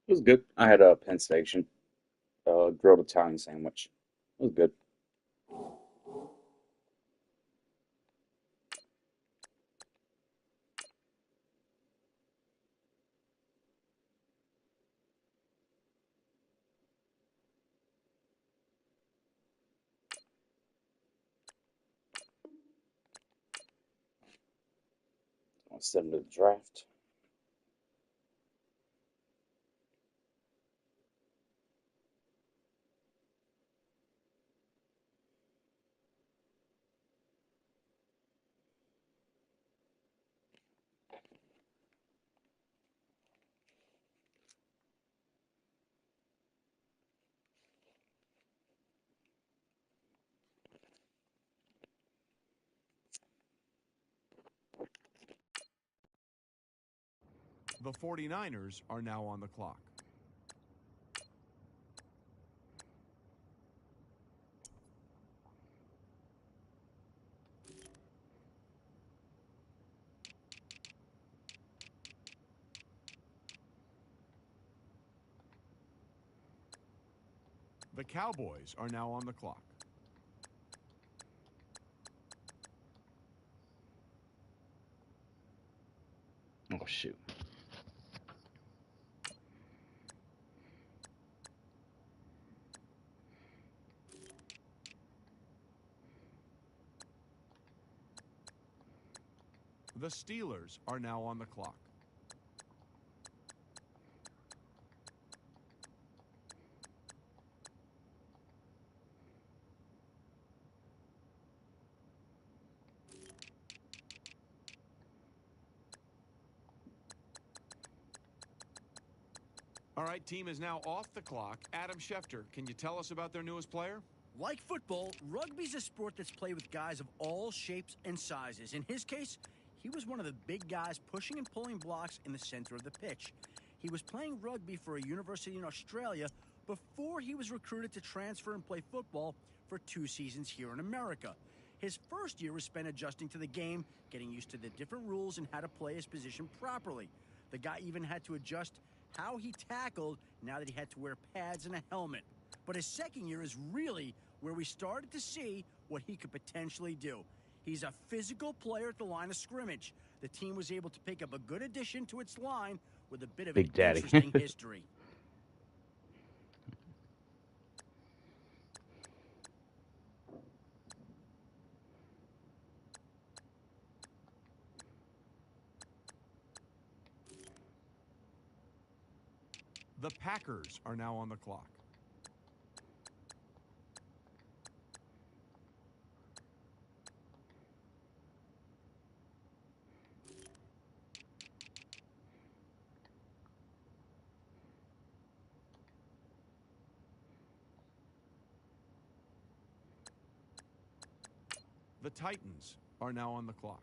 It was good. I had a Penn Station grilled Italian sandwich. It was good. I'll send to the draft. The 49ers are now on the clock. The Cowboys are now on the clock. Oh shoot. The Steelers are now on the clock. All right, team is now off the clock. Adam Schefter, can you tell us about their newest player? Like football, rugby's a sport that's played with guys of all shapes and sizes. In his case, he was one of the big guys pushing and pulling blocks in the center of the pitch. He was playing rugby for a university in Australia before he was recruited to transfer and play football for 2 seasons here in America. His first year was spent adjusting to the game, getting used to the different rules and how to play his position properly. The guy even had to adjust how he tackled now that he had to wear pads and a helmet. But his second year is really where we started to see what he could potentially do. He's a physical player at the line of scrimmage. The team was able to pick up a good addition to its line with a bit of an Big Daddy. interesting history. The Packers are now on the clock. The Titans are now on the clock.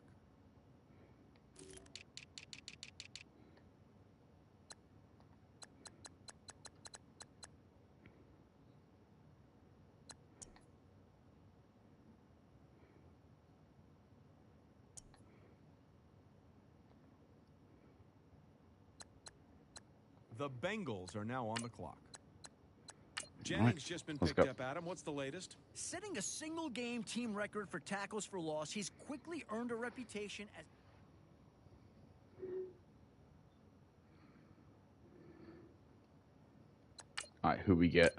The Bengals are now on the clock. Jennings just been Let's picked go. up, Adam. What's the latest? Setting a single-game team record for tackles for loss, he's quickly earned a reputation as... All right, who we get?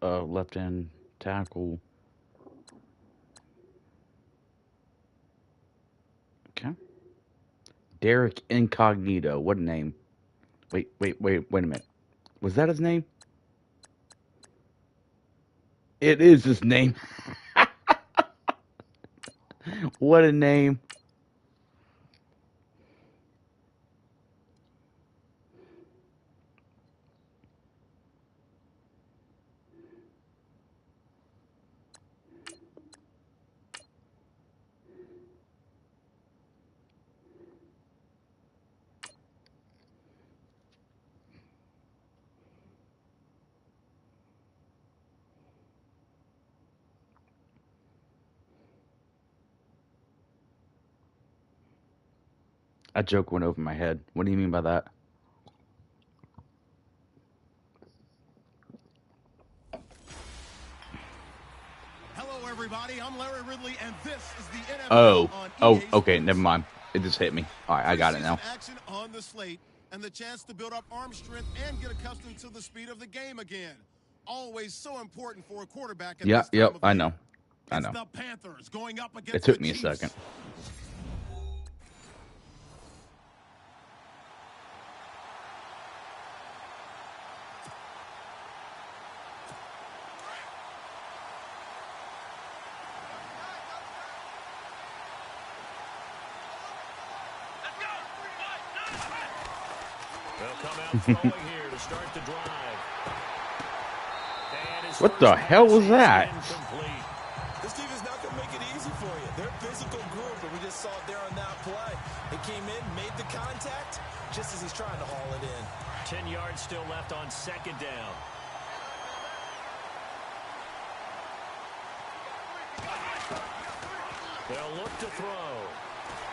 Left end tackle. Okay. Derek Incognito. What a name. Wait a minute. Was that his name? It is his name. What a name. A joke went over my head. What do you mean by that? Hello, everybody. I'm Larry Ridley, and this is the NFL Oh. on Oh, EA okay. Sports. Never mind. It just hit me. All right, I got it now. Preseason action on the slate, and the chance to build up arm strength and get accustomed to the speed of the game again. Always so important for a quarterback at this time Yep, of I year. know. I It's know. the Panthers going up It against took the me a second. Chiefs. They'll come out throwing here to start the drive. And his What first the hell pass was is that? incomplete. This team is not going to make it easy for you. They're a physical group, and we just saw it there on that play. He came in, made the contact, just as he's trying to haul it in. 10 yards still left on second down. They'll look to throw.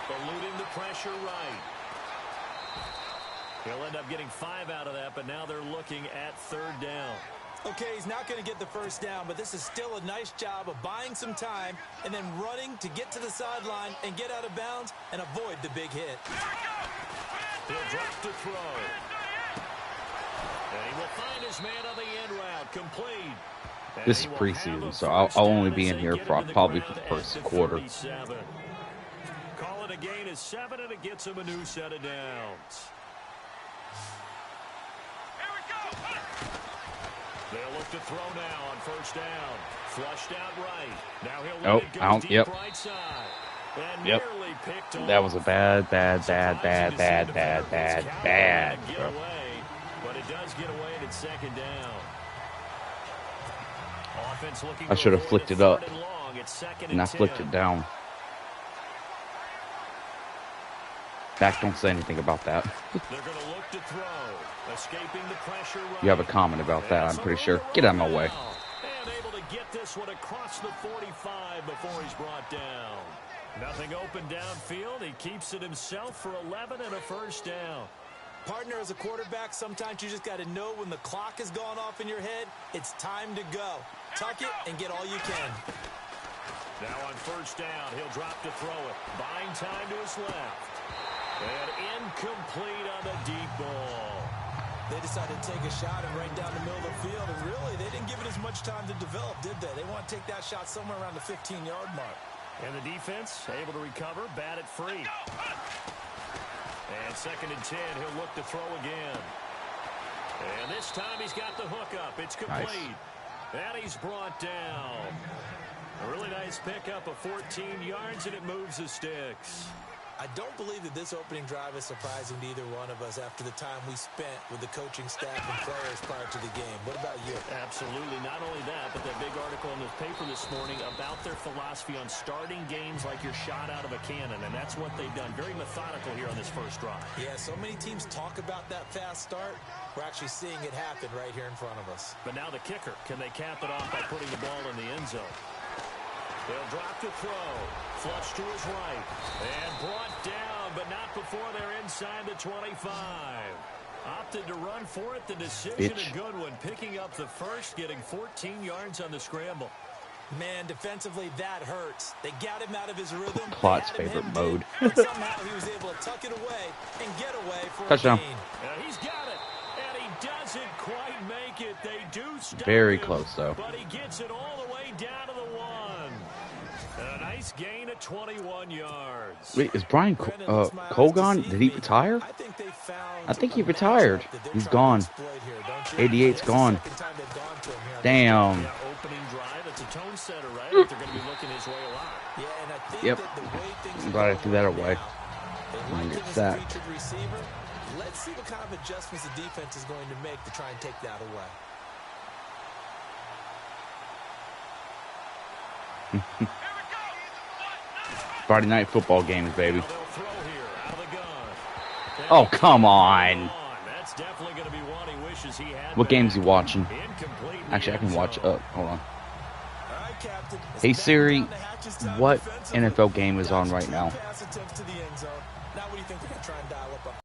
Eluding the pressure right. He'll end up getting 5 out of that, but now they're looking at third down. Okay, he's not going to get the first down, but this is still a nice job of buying some time and then running to get to the sideline and get out of bounds and avoid the big hit. He'll drop to throw. And he will find his man on the end route, complete. And This is he will preseason, have a so I'll first only down be as in they here get for into the probably for ground the first at the quarter. 37. Call it a gain of 7, and it gets him a new set of downs. They'll look to throw now on first down. Flushed out right. Now he'll let it go deep right side. And Yep. nearly picked off. That was a bad Surprising to see a defender puts coward on bad. and get away, but it does get away at second down. Offense looking I should have to flicked avoid it up. third and long. It's second And I and flicked 10. it down. Back, don't say anything about that. They're going to look to throw. Escaping the pressure right. You have a comment about that, I'm pretty sure. Get out of my way. And able to get this one across the 45 before he's brought down. Nothing open downfield. He keeps it himself for 11 and a first down. Partner, as a quarterback, sometimes you just got to know when the clock has gone off in your head, it's time to go. Tuck it and get all you can. Now on first down, he'll drop to throw it. Buying time to his left. And incomplete on the deep ball. They decided to take a shot and right down the middle of the field, and really, they didn't give it as much time to develop, did they? They want to take that shot somewhere around the 15-yard mark. And the defense able to recover, bat it free. And second and 10, he'll look to throw again. And this time he's got the hook up. It's complete. Nice. And he's brought down. A really nice pickup of 14 yards, and it moves the sticks. I don't believe that this opening drive is surprising to either one of us after the time we spent with the coaching staff and players prior to the game. What about you? Absolutely. Not only that, but that big article in the paper this morning about their philosophy on starting games like you're shot out of a cannon, and that's what they've done. Very methodical here on this first drive. Yeah, so many teams talk about that fast start. We're actually seeing it happen right here in front of us. But now the kicker. Can they cap it off by putting the ball in the end zone? They'll drop to throw. Flush to his right. And brought down, but not before they're inside the 25. Opted to run for it. The decision a good one. Picking up the first, getting 14 yards on the scramble. Man, defensively, that hurts. They got him out of his rhythm. Clot's favorite mode. But somehow he was able to tuck it away and get away for touchdown. a gain. He's got it. And he doesn't quite make it. They do stop Very him, close, though. But he gets it all the way down to the 1. And a nice Nice gain of 21 yards. Wait, is Brian Cole gone? Did he retire? I think he retired. He's gone. 88's gone. Damn. Yeah, opening drive. It's a tone setter, right? They're going to be looking his way a lot. Yeah, and I think Yep. that the way things I'm glad I threw that away. they I'm gonna like get this sacked. featured receiver. Let's see what kind of adjustments the defense is going to make to try and take that away. Friday night football games, baby. Now they'll throw here out of the gun. Oh, come on. That's definitely going to be one he wishes he had. What game's he watching? Incomplete. Actually, I can watch. Hold on. All right, Captain. Hey Siri, Down the hatches time what defensively. NFL game is on right now? Pass attempts to the end zone. Now what do you think they're going to try and dial up?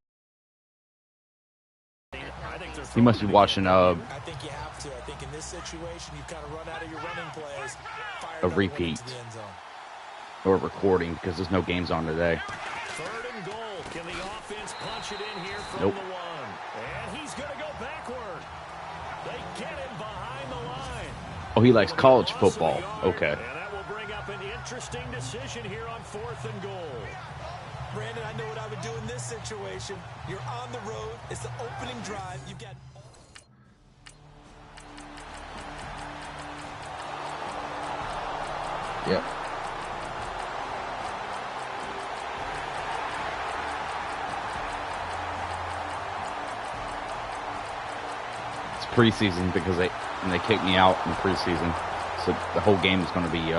I think they're He must be throwing watching I think you have to. I think in this situation, you've kind of run out of your running plays. Fire A another one repeat. into the end zone. or recording because there's no games on today. Third and goal. Can the offense punch it in here from Nope. the one? And he's going to go backward. They get him behind the line. Oh, he likes college football. Okay. And that will bring up an interesting decision here on 4th and goal. Brandon, I know what I would do in this situation. You're on the road. It's the opening drive. You've got... Yep. It's preseason because they kicked me out in preseason, so the whole game is going to be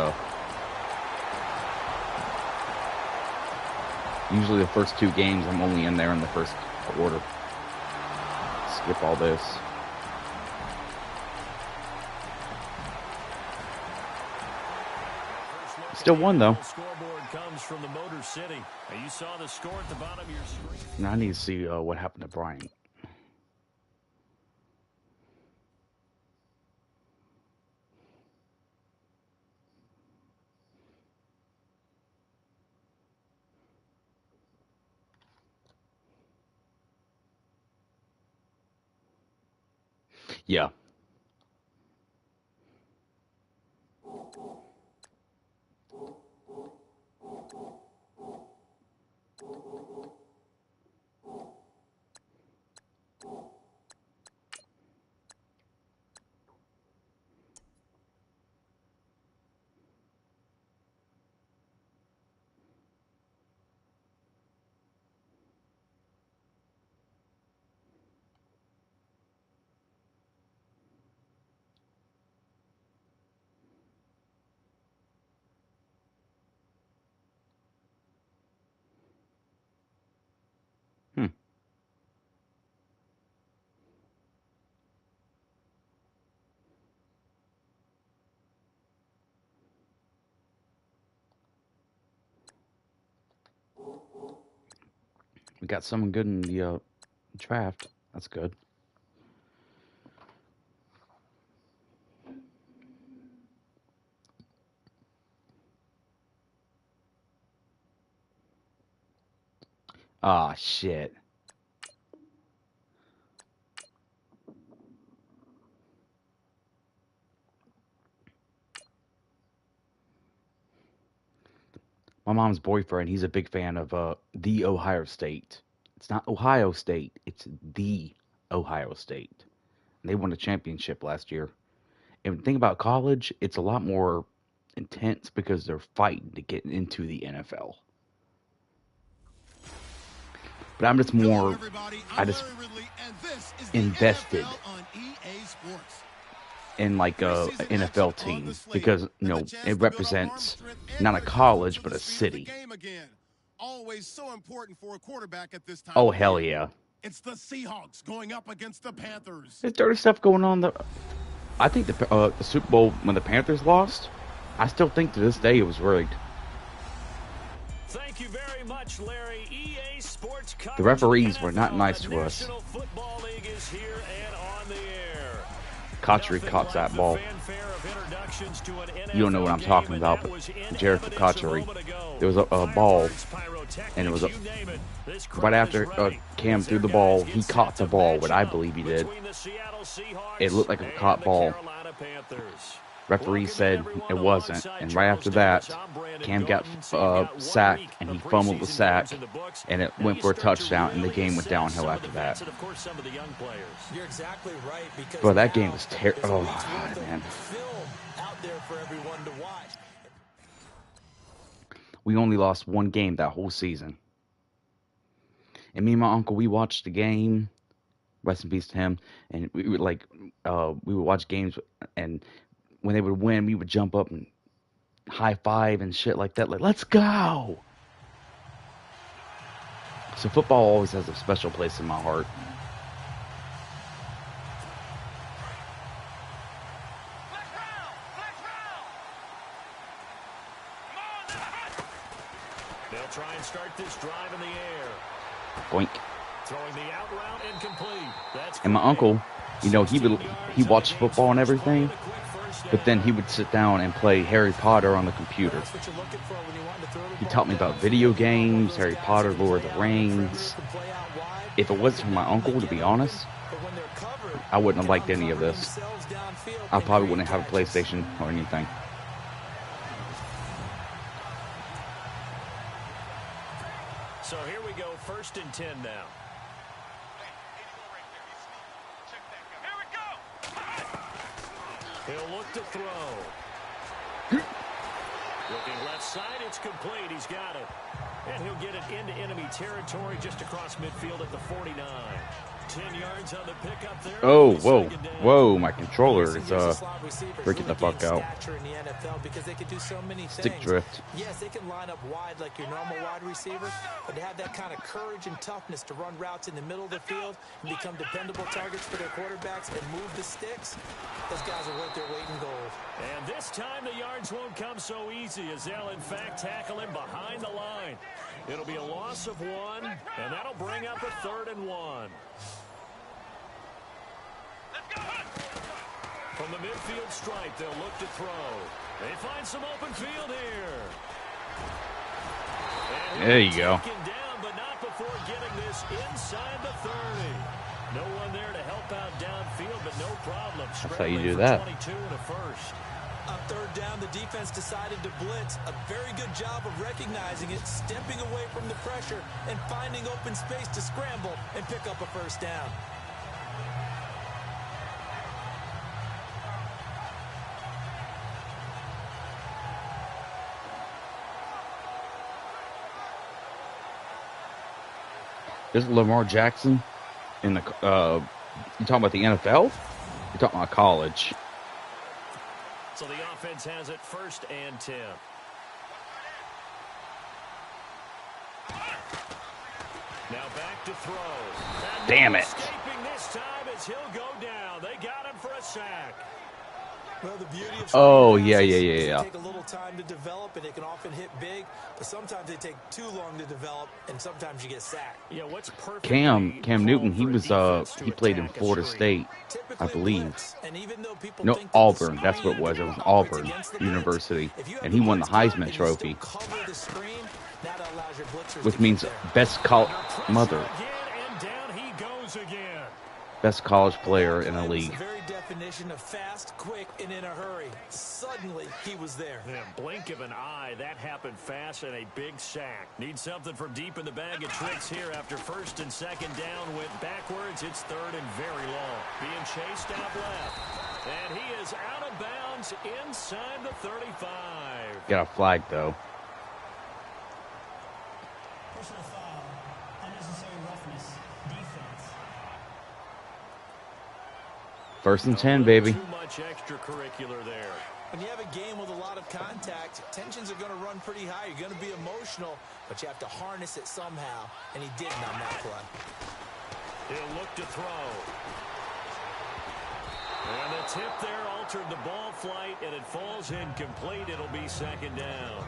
usually the first two games. I'm only in there in the first quarter. Skip all this. Still won though. Scoreboard comes from the Motor City. You saw the score at the bottom of your screen. Now I need to see what happened to Brian. Yeah. Hmm. We got someone good in the draft. That's good. Ah, shit. My mom's boyfriend, he's a big fan of the Ohio State. It's not Ohio State, it's the Ohio State. And they won a championship last year. And the thing about college, it's a lot more intense because they're fighting to get into the NFL. But I'm just more, I just invested in like a NFL team because, you know, it represents not a college, but a city. Always so important for a quarterback at this time. Oh, hell yeah. It's the Seahawks going up against the Panthers. There's dirty stuff going on. I think the Super Bowl, when the Panthers lost, I still think to this day it was rigged. Thank you very much, Larry. EA Sports The referees were not nice to us. National Football League is here and on the air. Cotchery caught that ball. You don't know what I'm talking about, but Jericho Cotchery. There was a ball, and it was right after Cam threw the ball, he caught the ball, what I believe he did. It looked like a caught ball. Referee Welcome in said everyone it wasn't, alongside and right Charles after Davis. that, I'm Brandon Cam got Gaudin. So you've got 1 sacked, week and he of fumbled the preseason sack, games in the books. and it Now went you for a start to touchdown, and the really game went assess downhill some of the after that. vets and, of course, some of the young players. You're exactly right, because Bro, that game now was there's terrible. a Oh, week's worth of man. film out there for everyone to watch. We only lost one game that whole season. And me and my uncle, we watched the game. Rest in peace to him. And we would we would watch games, and when they would win, we would jump up and high five and shit like that. Like, let's go! So football always has a special place in my heart. They'll try and start this drive in the air. Boink. Throwing the out route incomplete. That's And my great. uncle, you know, he 16 would yards he on the watched game's football and first play everything, and a quick first but then down. he would sit down and play Harry Potter on the computer. That's what you're looking for when you want to throw the He ball taught me about downfield. video You want one of games, those Harry guys Potter, that can Lord of play the out on the Rings. perimeter, can play out wide. If it wasn't for my They uncle, get to be open, honest, but when they're covered, I wouldn't have they liked can any of uncover this. themselves downfield I and probably create wouldn't have a catches. PlayStation or anything. So here we go, 1st and 10 now. He'll look to throw. Looking left side, it's complete. He's got it. And he'll get it into enemy territory just across midfield at the 49. 10 yards on the pickup there. Oh, It'll be whoa, second down. whoa, my controller Yes, is and use the slot receivers freaking the really fuck gain out. stature in the NFL because they can do so many Stick things. drift. Yes, they can line up wide like your normal wide receiver, but to have that kind of courage and toughness to run routes in the middle of the field and become dependable targets for their quarterbacks and move the sticks, those guys are worth their weight in gold. And this time the yards won't come so easy as they'll in fact tackle him behind the line. It'll be a loss of 1, and that'll bring up a 3rd and 1. From the midfield stripe, they'll look to throw. They find some open field here. And There you go. taken down, but not before getting this inside the 30. No one there to help out downfield, but no problem. That's how you Scrambling do for that. 22 and a first. On 3rd down, the defense decided to blitz. A very good job of recognizing it, stepping away from the pressure, and finding open space to scramble and pick up a first down. This is Lamar Jackson in the you talking about the NFL? You're talking about college. So the offense has it 1st and 10. Now back to throw. And Damn no it. escaping this time as he'll go down. They got him for a sack. Well, the beauty of Oh, screen yeah, passes yeah, is yeah, they yeah. take a little time to develop, and they can often hit big, but sometimes they take too long to develop, and sometimes you get sacked. Yeah, what's perfect? Cam Newton, he played in Florida State, I Typically believe. blitz, and even though people No, think that the Auburn. That's what it screen was. It was operates Auburn against the blitz, University, if you have and the he won the blitz Heisman covered and you still Trophy, cover the screen, that allows your blitzers which to means get there. best college Pressure again, and down he goes again. best college player in the That was league. the very definition of fast, quick, and in a hurry. Suddenly, he was there. Yeah, blink of an eye. That happened fast and a big sack. Need something from deep in the bag of tricks here after 1st and 2nd down. Went backwards. It's 3rd and very long. Being chased out left. And he is out of bounds inside the 35. Got a flag though. Personal foul, unnecessary roughness, defense. 1st and 10, baby. Too much extracurricular there. When you have a game with a lot of contact, tensions are going to run pretty high. You're going to be emotional, but you have to harness it somehow, and he didn't on that play. He'll look to throw. And the tip there altered the ball flight, and it falls incomplete. It'll be 2nd down.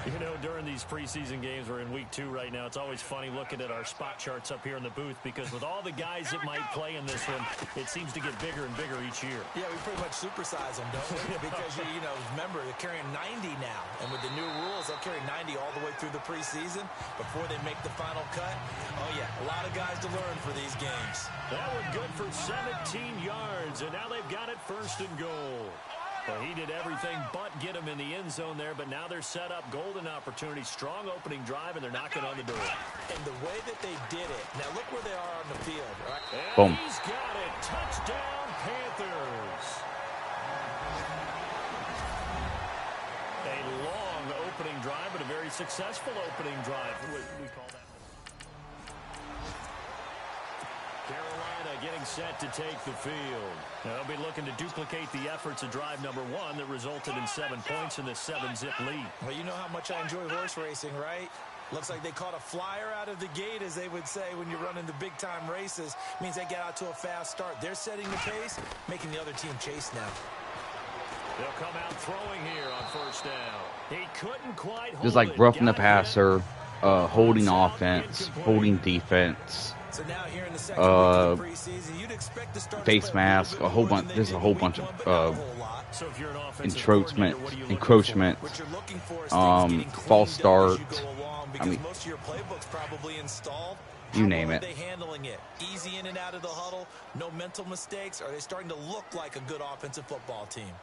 You know, during these preseason games, we're in week 2 right now. It's always funny looking at our spot charts up here in the booth because with all the guys that might play in this one, it seems to get bigger and bigger each year. Yeah, we pretty much supersize them, don't we? Because, you know, remember, they're carrying 90 now. And with the new rules, they'll carry 90 all the way through the preseason before they make the final cut. Oh, yeah, a lot of guys to learn for these games. That one good for 17 yards, and now they've got it 1st and goal. Well, he did everything but get him in the end zone there, but now they're set up. Golden opportunity, strong opening drive, and they're knocking on the door. And the way that they did it, now look where they are on the field. Right? And Boom. he's got it. Touchdown, Panthers. A long opening drive, but a very successful opening drive. We call that. Carolina getting set to take the field. Now they'll be looking to duplicate the efforts of drive number 1 that resulted in 7 points in the 7-zip lead. Well, you know how much I enjoy horse racing, right? Looks like they caught a flyer out of the gate, as they would say when you're running the big-time races. Means they get out to a fast start. They're setting the pace, making the other team chase now. They'll come out throwing here on first down. He couldn't quite hold Just like it. roughing the Got it. passer, holding offense, holding defense, So now here in the second week of the preseason, you'd expect the starters face play a little mask, bit a whole more bunch. than There's they a did whole week bunch one, of but not a whole lot. So if you're an offensive encroachment, coordinator, what are you looking encroachment, What you're looking for is things getting false cleaned up as start. you go along, because most of your playbooks probably installed. You How name well it. Are they handling it? Easy in and out of the huddle, no mental mistakes. Are they starting to look like a good offensive football team?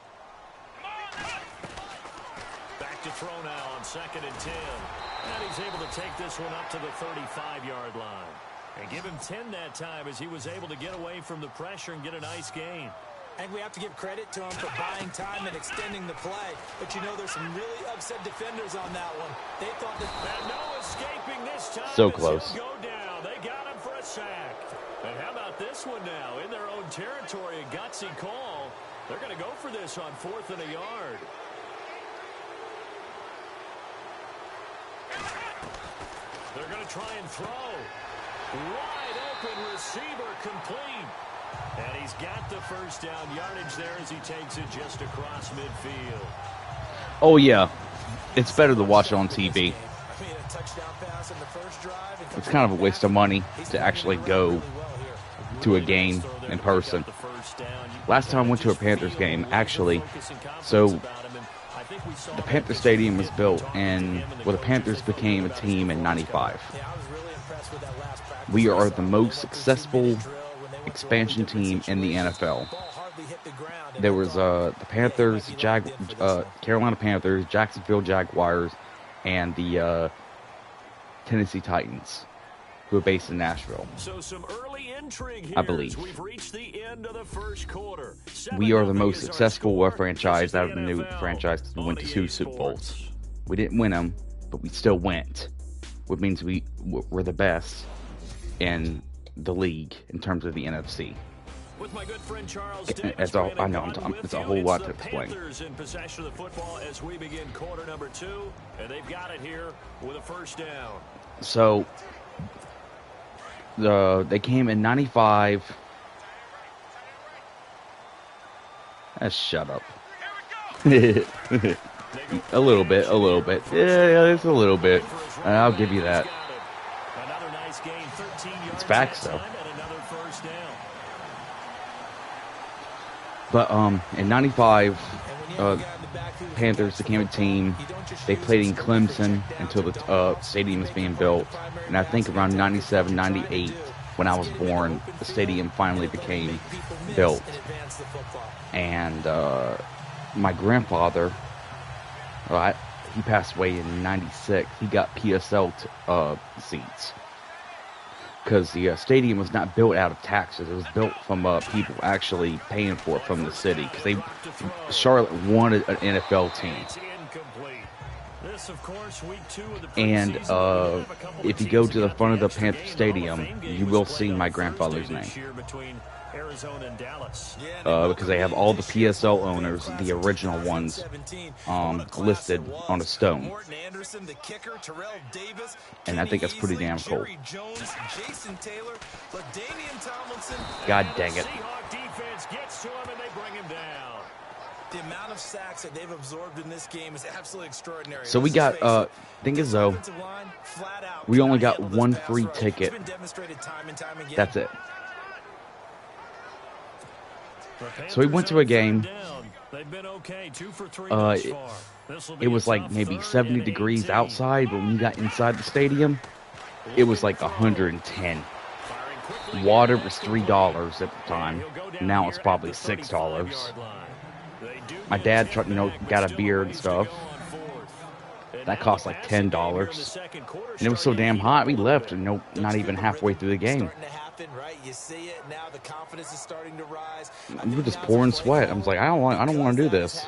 Back to throw now on 2nd and 10. And he's able to take this one up to the 35-yard line. And give him 10 that time as he was able to get away from the pressure and get a nice gain. And we have to give credit to him for buying time and extending the play. But you know, there's some really upset defenders on that one. They thought that... And no escaping this time. So as close. he'll go down. They got him for a sack. And how about this one now? In their own territory, a gutsy call. They're going to go for this on 4th and a yard. They're going to try and throw. Wide open receiver complete. And he's got the first down yardage there as he takes it just across midfield. Oh yeah, it's better to watch it on TV. It's kind of a waste of money to actually go to a game in person. Last time I went to a Panthers game, actually, so the Panther Stadium was built and the Panthers became a team in '95. We are the most successful expansion team in the NFL. There was the Panthers, Carolina Panthers, Jacksonville Jaguars, and the Tennessee Titans, who are based in Nashville. So some early intrigue here. I believe. We've reached the end of the first quarter. We are the most successful franchise out of the new franchise because we went to 2 Super Bowls. We didn't win them, but we still went, which means we're the best in the league in terms of the NFC. With my good friend Charles It's a whole lot to explain. Panthers in possession of the football as we begin quarter number 2, and they've got it here with a first down. So they came in '95. Shut up. a little bit. Yeah, it's a little bit. I'll give you that. Another nice gain, 13 yards. It's facts, though. And another first down. But in '95, Panthers became a team. They played in Clemson until the stadium was being built. And I think around '97, '98, when I was born, the stadium finally became built. And my grandfather, he passed away in '96. He got PSL seats. Because the stadium was not built out of taxes. It was built from people actually paying for it from the city. Because Charlotte wanted an NFL team. And if you go to the front of the Panther Stadium, you will see my grandfather's name. Because they have all the PSL owners, the original ones, listed on a stone. And I think that's pretty damn cool. God dang it. The amount of sacks that they've absorbed in this game is absolutely extraordinary. So we got, thing is though, we only got one free ticket. That's it. So we went to a game. It was like maybe 70 degrees outside, but when you got inside the stadium, it was like 110. Water was $3 at the time. Now it's probably $6. My dad, got a beer and stuff. That cost like $10, and it was so damn hot. We left, and not even halfway through the game. We were just pouring sweat. I was like, I don't want to do this.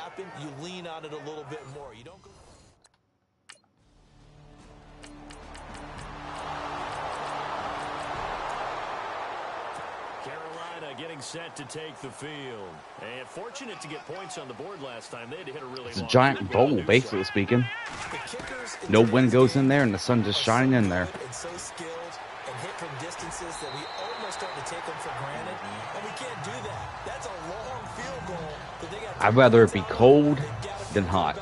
Getting set to take the field. And fortunate to get points on the board last time. They had to hit a really It's a giant bowl, basically speaking. No wind goes in there, and the sun's just shining in there. And so skilled and hit from distances that we almost start to take them for granted. And we can't do that. That's a long field goal. That they got. I'd rather it be cold than hot.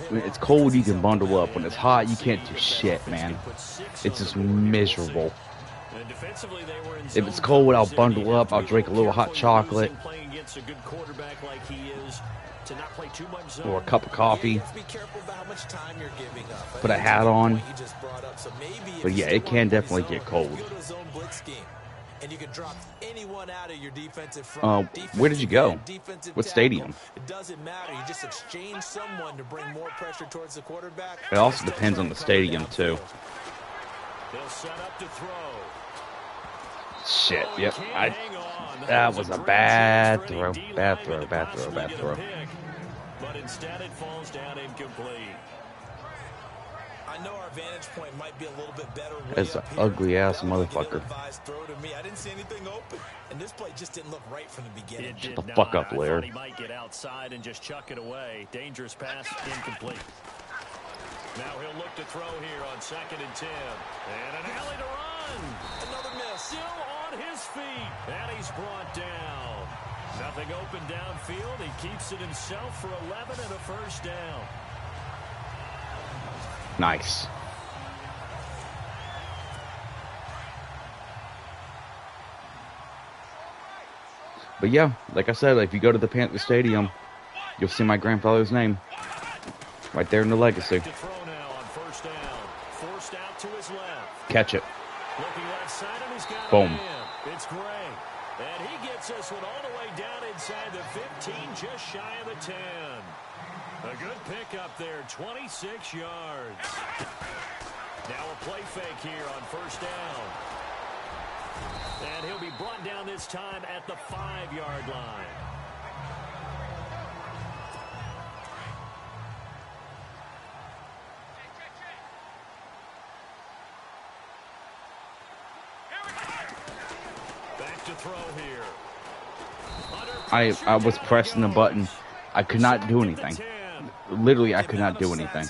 When it's cold, you can bundle up. When it's hot, you can't do shit, man. It's just miserable. If it's cold, I'll bundle up. I'll drink a little hot chocolate or a cup of coffee. Put a hat on. But yeah, it can definitely get cold. Where did you go? What stadium? It doesn't matter. You just exchange someone to bring more pressure towards the quarterback. It also depends on the stadium too. They'll set up to throw. Shit, yep. That was a bad throw. Bad throw. But instead it falls down incomplete. I know our vantage point might be a little bit better. That's an ugly ass motherfucker. I didn't see anything open, and this play just didn't look right from the beginning. Shut the fuck up, Larry. He might get outside and just chuck it away. Dangerous pass, incomplete. Now he'll look to throw here on 2nd and 10. And an alley to run. Another miss. Still on his feet. And he's brought down. Nothing open downfield. He keeps it himself for 11 and a first down. Nice. But yeah, like I said, if you go to the Panther Stadium, you'll see my grandfather's name right there in the legacy. Catch it. Boom. It's Gray. And he gets this one all the way down inside the 15, just shy of the 10. A good pickup there, 26 yards. Now a play fake here on first down. And he'll be brought down this time at the 5-yard line. Back to throw here. I was pressing the button. I could not do anything. Literally, I could not do anything.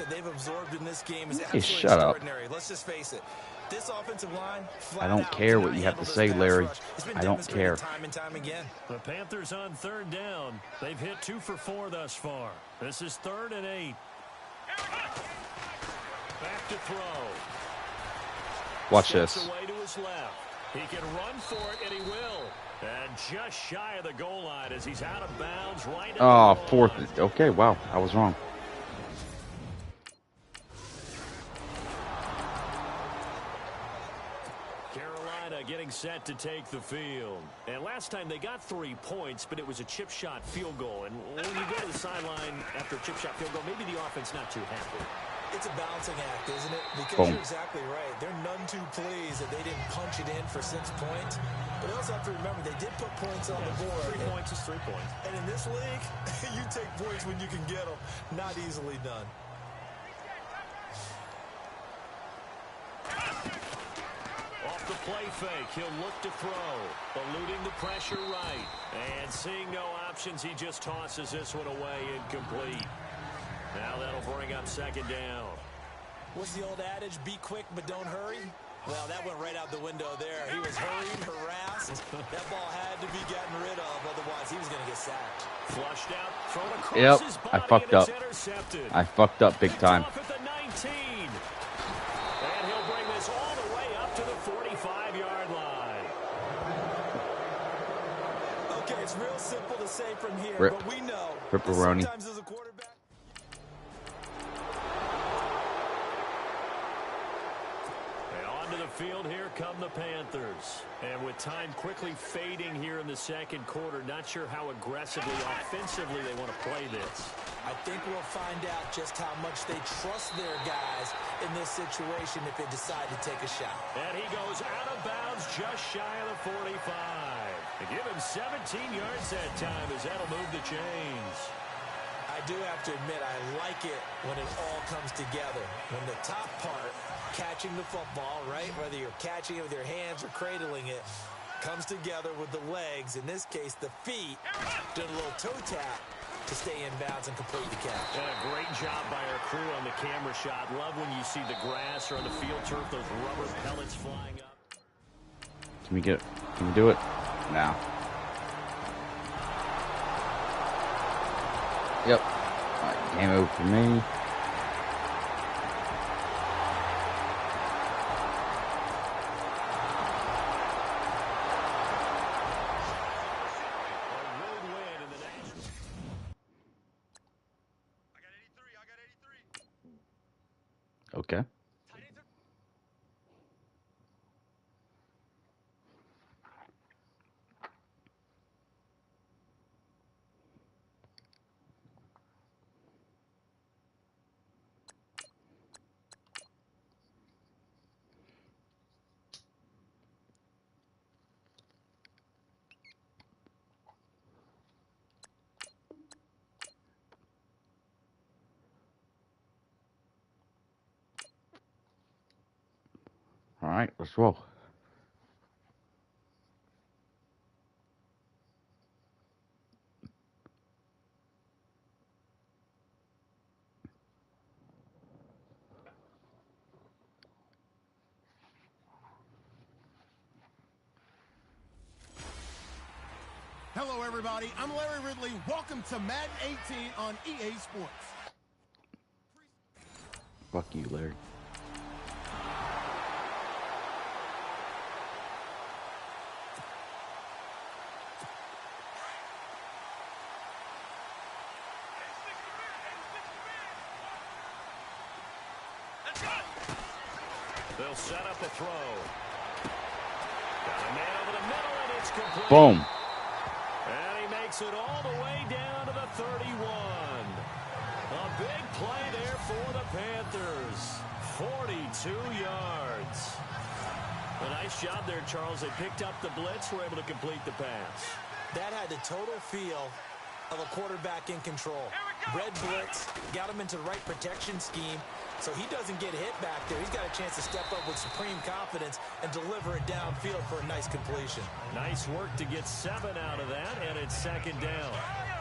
Hey, shut up. Let's just face it. This offensive line, I don't care what you have to say, Larry. I don't care. The Panthers on 3rd down. They've hit 2 for 4 thus far. This is 3rd and 8. Back to throw. Watch this. Away to his left. He can run for it, and he will. And just shy of the goal line as he's out of bounds right. Oh, 4th. Okay, wow. I was wrong. Getting set to take the field. And last time they got 3 points, but it was a chip shot field goal. And when you go to the sideline after a chip shot field goal, maybe the offense not too happy. It's a balancing act, isn't it? Because Boom. You're exactly right. They're none too pleased that they didn't punch it in for 6 points. But also have to remember, they did put points on the board. 3 points is 3 points. And in this league, you take points when you can get them. Not easily done. Off the play fake, he'll look to throw. Eluding the pressure right. And seeing no options, he just tosses this one away, incomplete. Now that'll bring up 2nd down. What's the old adage, be quick but don't hurry? Well, that went right out the window there. He was hurried, harassed. That ball had to be gotten rid of, otherwise he was going to get sacked. Flushed out, thrown across Yep, his body, I fucked up. I fucked up big time. Off at the 19. And he'll bring this all the way up to the 45-yard line. Okay, it's real simple to say from here, Rip. but we know Ripperoni. sometimes as a quarterback. And on to the field. Here come the Panthers. And with time quickly fading here in the second quarter, not sure how aggressively, offensively they want to play this. I think we'll find out just how much they trust their guys in this situation if they decide to take a shot. And he goes out of bounds just shy of the 45. They give him 17 yards that time as that'll move the chains. I do have to admit, I like it when it all comes together. When the top part, catching the football, right, whether you're catching it with your hands or cradling it, comes together with the legs, in this case the feet, doing a little toe tap to stay in bounds and complete the catch. And a great job by our crew on the camera shot. Love when you see the grass or on the field turf, those rubber pellets flying up. Can we do it? Now. Yep. All right, game over for me. Okay. All right, let's roll. Hello, everybody. I'm Larry Ridley. Welcome to Madden 18 on EA Sports. Fuck you, Larry. They'll set up a throw. Got a man over the middle, and it's complete. Boom. And he makes it all the way down to the 31. A big play there for the Panthers. 42 yards. A nice job there, Charles. They picked up the blitz, were able to complete the pass. That had the total feel of a quarterback in control. Red blitz, got him into the right protection scheme, so he doesn't get hit back there. He's got a chance to step up with supreme confidence and deliver it downfield for a nice completion. Nice work to get 7 out of that, and it's second down.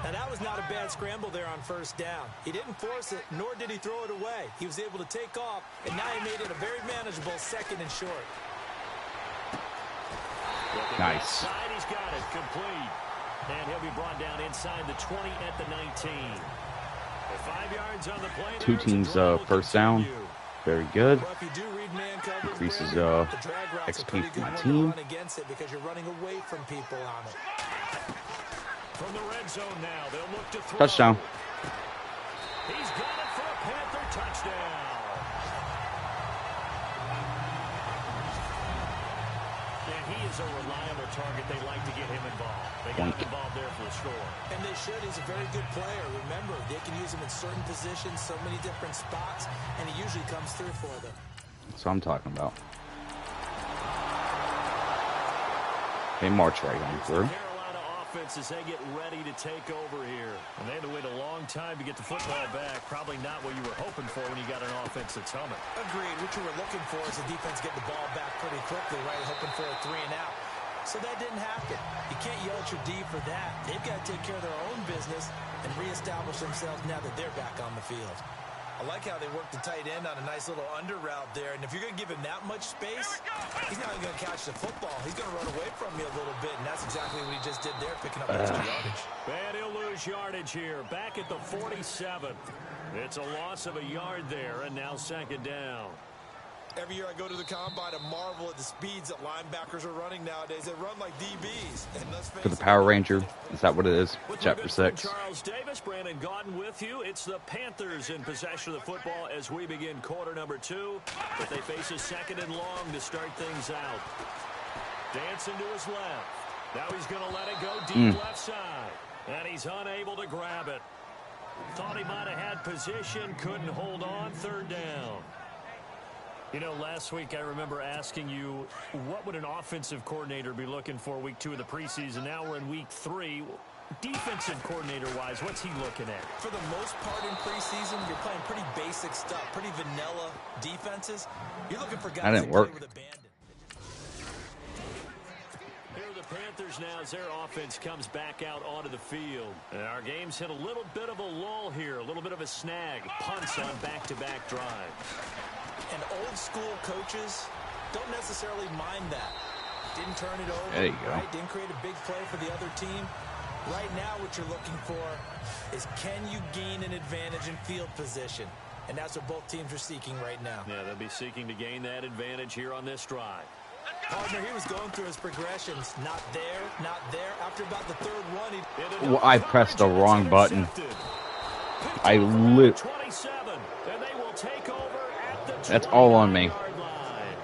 And that was not a bad scramble there on first down. He didn't force it, nor did he throw it away. He was able to take off, and now he made it a very manageable second and short. Nice. He's got it complete. And he'll be brought down inside the 20 at the 19. 5 yards on the play. Two teams first down. Very good. Well, if you do read man coverage, Increases the drag routes XP are for my pretty good team. run against it because you're running away from people on it. From the red zone now, they'll look to throw. Touchdown. He's got it for a Panther touchdown. And he is a reliable target. They like to get him involved. They got him involved there for the score. And they should. He's a very good player. Remember, they can use him in certain positions, so many different spots, and he usually comes through for them. That's what I'm talking about. They march right on through. Carolina offense as they get ready to take over here. And they had to wait a long time to get the football back. Probably not what you were hoping for when you got an offense that's humming. Agreed. What you were looking for is the defense getting the ball back pretty quickly, right? Hoping for a 3 and out. So that didn't happen. You can't yell at your D for that. They've got to take care of their own business and reestablish themselves now that they're back on the field. I like how they worked the tight end on a nice little under route there. And if you're going to give him that much space, he's not even going to catch the football. He's going to run away from you a little bit, and that's exactly what he just did there, picking up extra yardage. And he'll lose yardage here, back at the 47. It's a loss of a yard there, and now second down. Every year I go to the combine and marvel at the speeds that linebackers are running nowadays. They run like DBs. And let's face For the it, Power Ranger, is that what it is? With my Chapter good friend 6. Charles Davis, Brandon Gaudin with you. It's the Panthers in possession of the football as we begin quarter number 2. But they face a second and long to start things out. Dancing to his left. Now he's going to let it go deep left side. And he's unable to grab it. Thought he might have had position, couldn't hold on, third down. You know, last week I remember asking you, what would an offensive coordinator be looking for week 2 of the preseason? Now we're in week 3. Defensive coordinator-wise, what's he looking at? for the most part in preseason, you're playing pretty basic stuff, pretty vanilla defenses. You're looking for guys That didn't that work. play with abandon. Here are the Panthers now as their offense comes back out onto the field. And our game's hit a little bit of a lull here, a little bit of a snag. Punts on back-to-back drives. And old school coaches don't necessarily mind that. Didn't turn it over. There you go. Right? Didn't create a big play for the other team. Right now what you're looking for is, can you gain an advantage in field position? And that's what both teams are seeking right now. Yeah, they'll be seeking to gain that advantage here on this drive. Partner, he was going through his progressions. Not there, not there. After about the third one, he... Well, I pressed the wrong button. I lit. 27, and they will take over at the That's all on me. 29-yard line.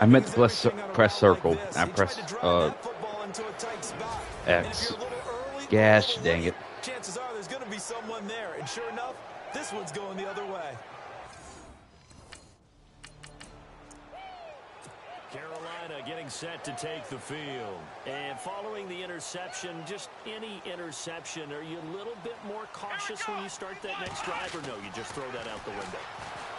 I meant to press circle. I pressed X. Gosh, dang it. Chances are there's going to be someone there. And sure enough, this one's going the other way. Carolina getting set to take the field. And following the interception, just any interception, are you a little bit more cautious when you start that next drive, or no, you just throw that out the window?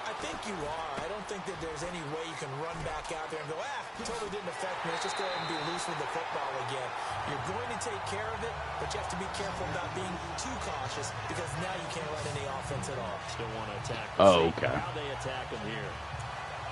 I think you are. I don't think that there's any way you can run back out there and go, totally didn't affect me. Let's just go ahead and be loose with the football again. You're going to take care of it, but you have to be careful about being too cautious, because now you can't run any offense at all. Still want to attack. Oh, okay. How they attack him here.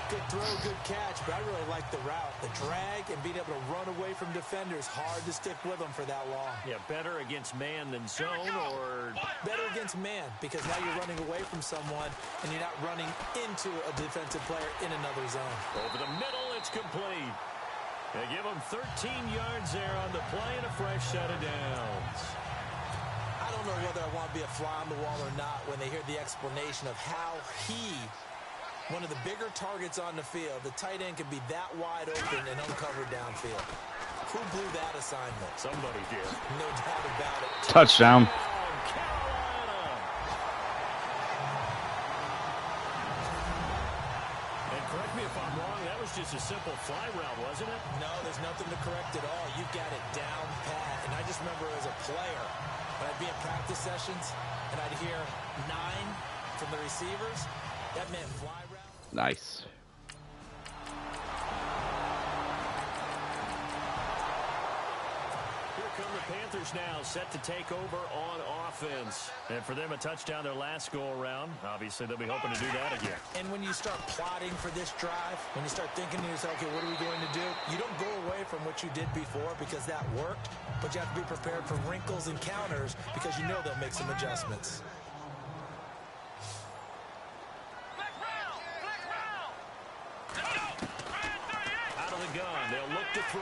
Good throw, good catch, but I really like the route. The drag and being able to run away from defenders. Hard to stick with them for that long. Yeah, better against man than zone, or better against man, because now you're running away from someone and you're not running into a defensive player in another zone. over the middle, it's complete. They give him 13 yards there on the play and a fresh set of downs. I don't know whether I want to be a fly on the wall or not when they hear the explanation of how one of the bigger targets on the field, the tight end, can be that wide open and uncovered downfield. Who blew that assignment? Somebody did. No doubt about it. Touchdown. Carolina. And correct me if I'm wrong, that was just a simple fly route, wasn't it? No, there's nothing to correct at all. You've got it down pat. And I just remember as a player, when I'd be in practice sessions and I'd hear 9 from the receivers, that meant fly route. Nice. Here come the Panthers now, set to take over on offense. And for them, a touchdown their last go-around. Obviously, they'll be hoping to do that again. And when you start plotting for this drive, when you start thinking to yourself, okay, what are we going to do? You don't go away from what you did before because that worked, but you have to be prepared for wrinkles and counters because you know they'll make some adjustments. Out of the gun, they'll look to throw.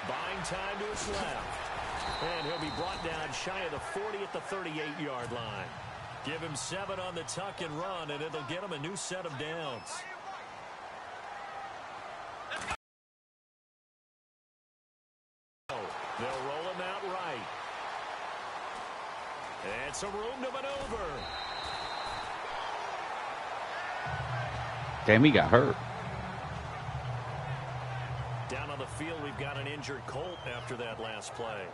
Buying time to his left. And he'll be brought down shy of the 40 at the 38-yard line. Give him 7 on the tuck and run, and it'll get him a new set of downs. They'll roll him out right. And some room to maneuver. Damn, he got hurt. Down on the field, we've got an injured Colt after that last play.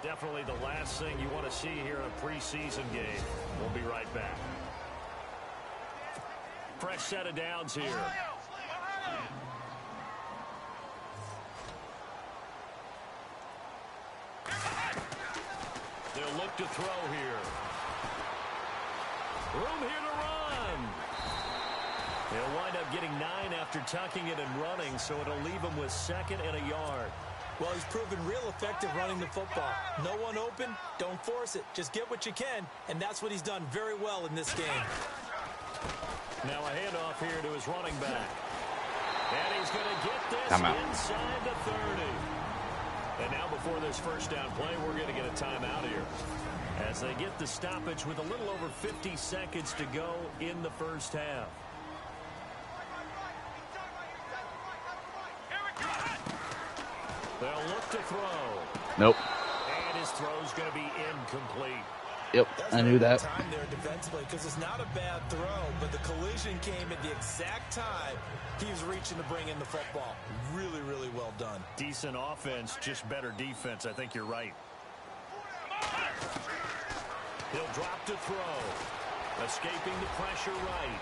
Definitely the last thing you want to see here in a preseason game. We'll be right back. Fresh set of downs here. They'll look to throw here. Room here to run. They'll wind up getting 9 after tucking it and running, so it'll leave them with 2nd and a yard. Well, he's proven real effective running the football. No one open, don't force it. Just get what you can, and that's what he's done very well in this game. Now a handoff here to his running back. And he's going to get this Timeout. inside the 30. And now before this first down play, we're going to get a timeout here, as they get the stoppage with a little over 50 seconds to go in the first half. They'll look to throw. Nope. And his throw's going to be incomplete. Yep, I knew that. Time there defensively, because it's not a bad throw, but the collision came at the exact time he was reaching to bring in the football. Really, really well done. Decent offense, just better defense. I think you're right. He'll drop to throw. Escaping the pressure right.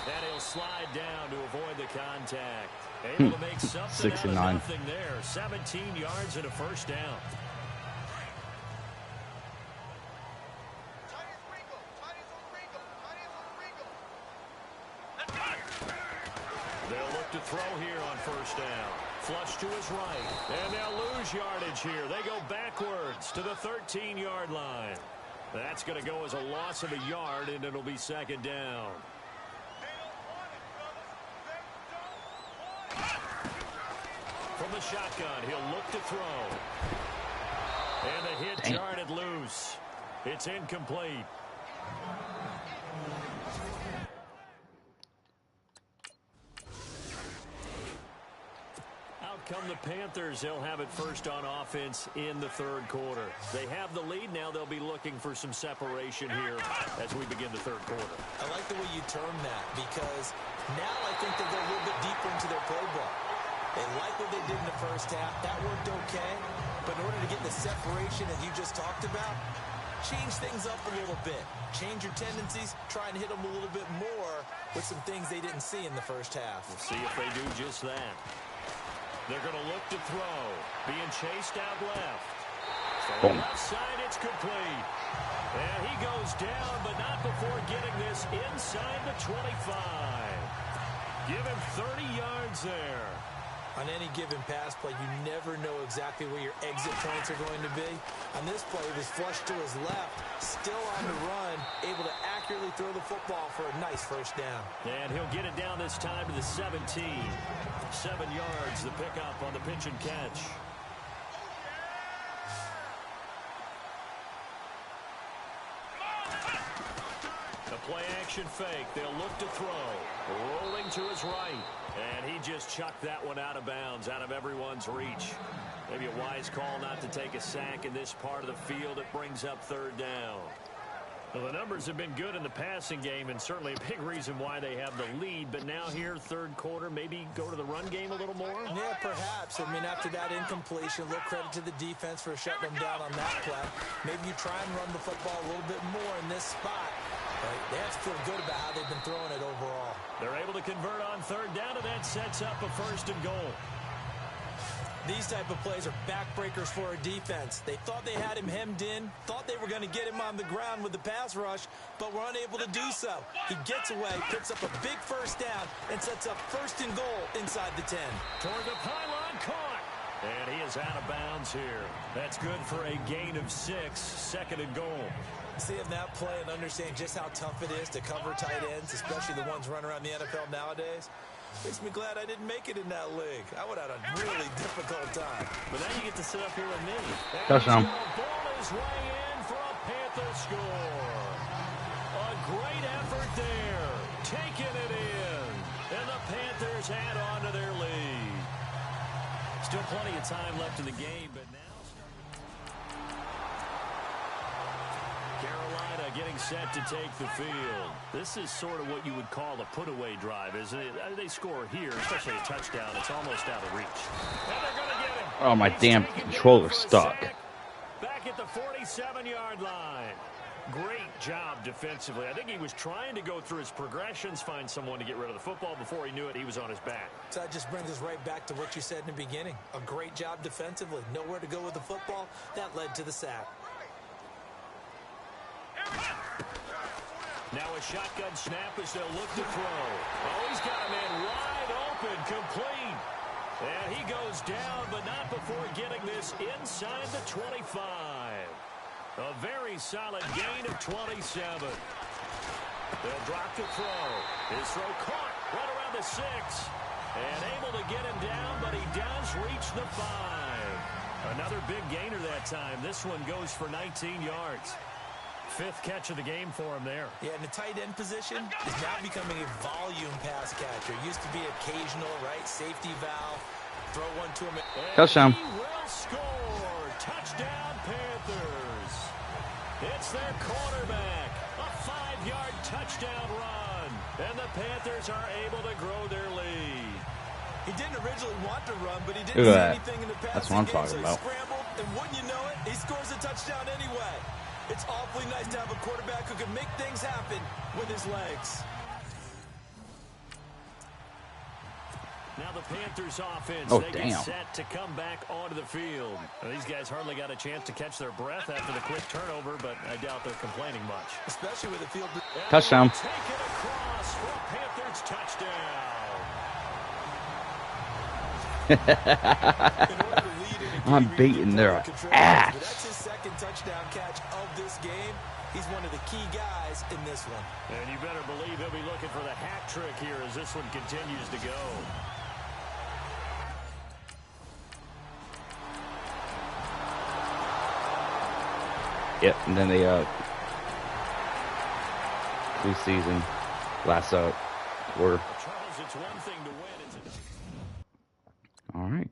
And he'll slide down to avoid the contact. Able to make something out of nothing there. 17 yards and a first down. They'll look to throw here on first down. Flush to his right. And they'll lose yardage here. They go backwards to the 13-yard line. That's going to go as a loss of a yard, and it'll be second down. From the shotgun, he'll look to throw. And the hit jarred loose. It's incomplete. Out come the Panthers. They'll have it first on offense in the third quarter. They have the lead now. They'll be looking for some separation here as we begin the third quarter. I like the way you term that, because now I think they go a little bit deeper into their playbook. They like what they did in the first half. That worked okay. But in order to get the separation that you just talked about, change things up a little bit. Change your tendencies. Try and hit them a little bit more with some things they didn't see in the first half. We'll see if they do just that. They're going to look to throw. Being chased out left. So left side, it's complete. And he goes down, but not before getting this inside the 25. Give him 30 yards there. On any given pass play, you never know exactly where your exit points are going to be. On this play, it was flushed to his left, still on the run, able to accurately throw the football for a nice first down. And he'll get it down this time to the 17. 7 yards, the pickup on the pitch and catch. The play action fake. They'll look to throw. Rolling to his right. And he just chucked that one out of bounds, out of everyone's reach. Maybe a wise call not to take a sack in this part of the field. It brings up third down. Well, the numbers have been good in the passing game, and certainly a big reason why they have the lead. But now here, third quarter, maybe go to the run game a little more? Yeah, perhaps. I mean, after that incompletion, a little credit to the defense for shutting them down on that play. Maybe you try and run the football a little bit more in this spot. But they have to feel good about how they've been throwing it overall. They're able to convert on third down, and that sets up a first and goal. These type of plays are backbreakers for a defense. They thought they had him hemmed in, thought they were going to get him on the ground with the pass rush, but were unable to do so. He gets away, picks up a big first down, and sets up first and goal inside the 10. Toward the pylon, caught. And he is out of bounds here. That's good for a gain of 6, second and goal. Seeing that play and understand just how tough it is to cover tight ends, especially the ones running around the NFL nowadays, makes me glad I didn't make it in that league. I would have had a really difficult time. But now you get to sit up here with me. Touchdown. Ball is way in for a Panther score. A great effort there. Taking it in. And the Panthers add on to their lead. Still plenty of time left in the game, but now Carolina getting set to take the field. This is sort of what you would call a put-away drive, isn't it? They score here, especially a touchdown. It's almost out of reach. And they're going to get him. Oh, my damn controller's stuck. Back at the 47-yard line. Great job defensively. I think he was trying to go through his progressions, find someone to get rid of the football. Before he knew it, he was on his back. So that just brings us right back to what you said in the beginning. A great job defensively. Nowhere to go with the football. That led to the sack. Now a shotgun snap as they'll look to throw. Oh, he's got a man wide open, complete. And he goes down, but not before getting this inside the 25. A very solid gain of 27. They'll drop to throw. His throw caught right around the 6. And able to get him down, but he does reach the 5. Another big gainer that time. This one goes for 19 yards. 5th catch of the game for him there. Yeah, and the tight end position is now becoming a volume pass catcher. Used to be occasional, right? Safety valve. Throw one to him. Touchdown. He will score. Touchdown, Panthers. It's their quarterback. A 5-yard touchdown run. And the Panthers are able to grow their lead. He didn't originally want to run, but he didn't Look see at that. anything in the That's passing what I'm game, talking so he about. scrambled, and wouldn't you know it, he scores a touchdown anyway. It's awfully nice to have a quarterback who can make things happen with his legs. Now the Panthers offense, they damn. get set to come back onto the field. Now, these guys hardly got a chance to catch their breath after the quick turnover, but I doubt they're complaining much. Especially with the field. Touchdown. Take it across for a Panthers touchdown. I'm beating their That's ass. his second touchdown catch of this game. He's one of the key guys in this one. And you better believe he'll be looking for the hat trick here as this one continues to go. Yep, and then they preseason last quarter. Charles, it's one thing to win. It's All right.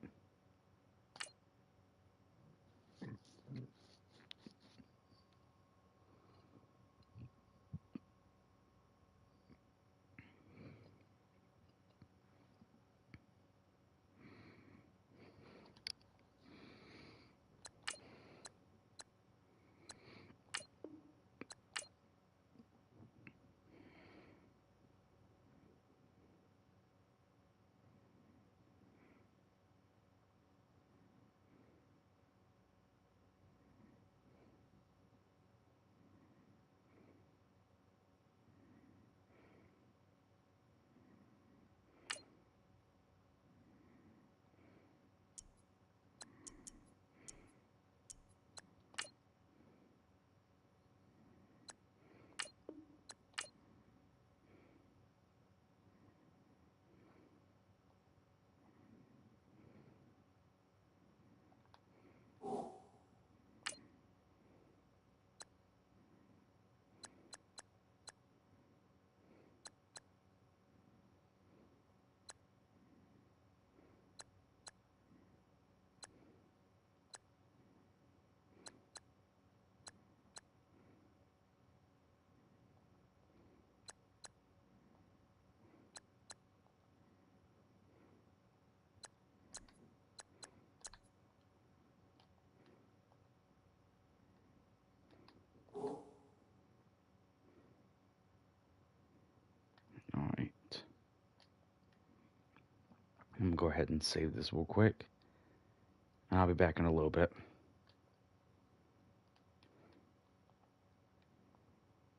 All right. I'm going to go ahead and save this real quick. And I'll be back in a little bit.